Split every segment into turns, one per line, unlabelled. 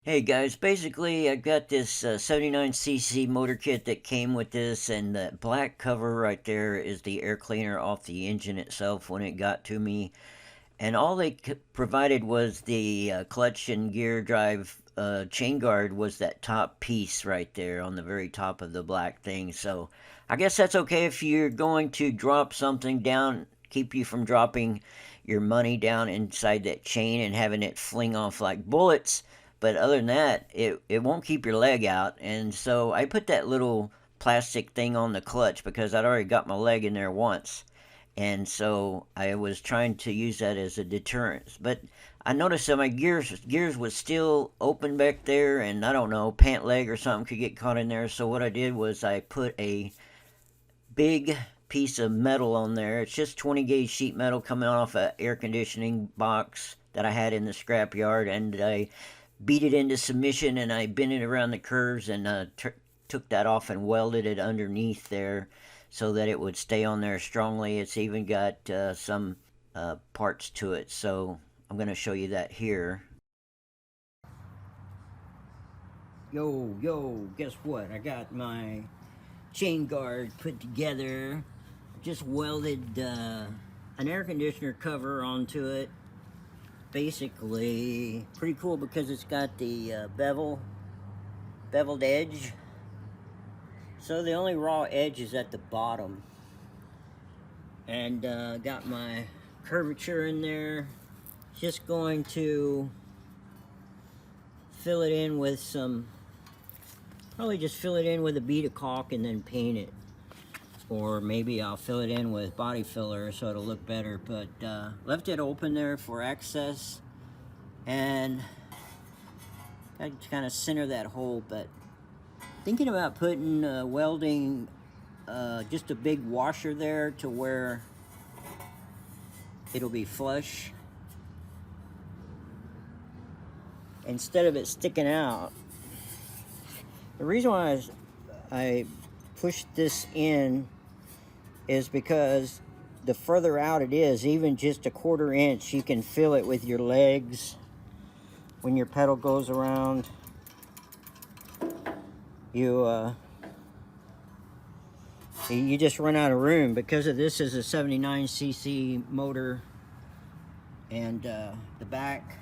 Hey guys, basically I got this 79cc motor kit that came with this, and that black cover right there is the air cleaner off the engine itself when it got to me. And all they provided was the clutch and gear drive chain guard was that top piece right there on the very top of the black thing. So I guess that's okay if you're going to drop something down, keep you from dropping your money down inside that chain and having it fling off like bullets. But other than that, it won't keep your leg out. And so I put that little plastic thing on the clutch because I'd already got my leg in there once. And so I was trying to use that as a deterrent. But I noticed that my gears was still open back there, and I don't know, pant leg or something could get caught in there. So what I did was I put a big piece of metal on there. It's just 20 gauge sheet metal coming off an air conditioning box that I had in the scrap yard, and I beat it into submission, and I bent it around the curves and took that off and welded it underneath there so that it would stay on there strongly. It's even got some parts to it, so I'm going to show you that here. Yo, guess what? I got my chain guard put together. Just welded an air conditioner cover onto it. Basically, pretty cool because it's got the beveled edge. So the only raw edge is at the bottom. And got my curvature in there. Just going to fill it in with some, probably just fill it in with a bead of caulk and then paint it. Or maybe I'll fill it in with body filler so it'll look better. But left it open there for access, and I kind of center that hole. But thinking about putting welding just a big washer there to where it'll be flush instead of it sticking out. The reason why I pushed this in is because the further out it is, even just a 1/4 inch, you can feel it with your legs when your pedal goes around. You just run out of room because of this is a 79cc motor, and the back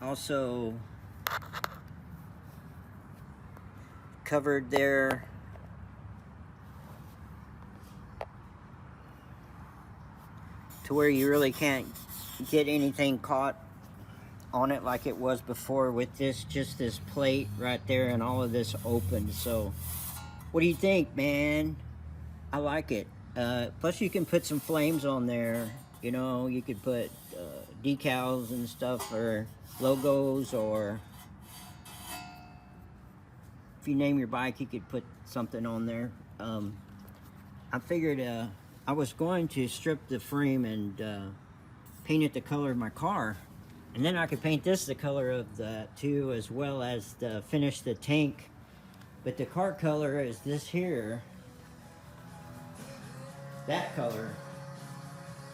also covered there to where you really can't get anything caught on it like it was before with this, just this plate right there and all of this open. So what do you think, man? I like it. Plus you can put some flames on there. You know, you could put decals and stuff, or logos, or if you name your bike, you could put something on there. I figured I was going to strip the frame and paint it the color of my car, and then I could paint this the color of that too, as well as finish the tank. But the car color is this here, that color,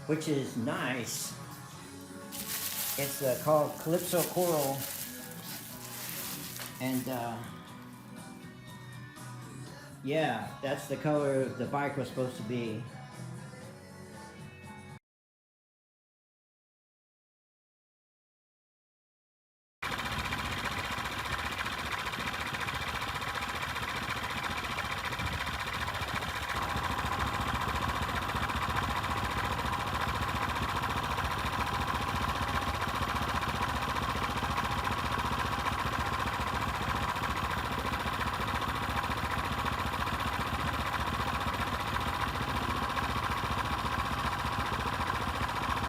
which is nice. It's called Calypso Coral, and yeah, that's the color the bike was supposed to be.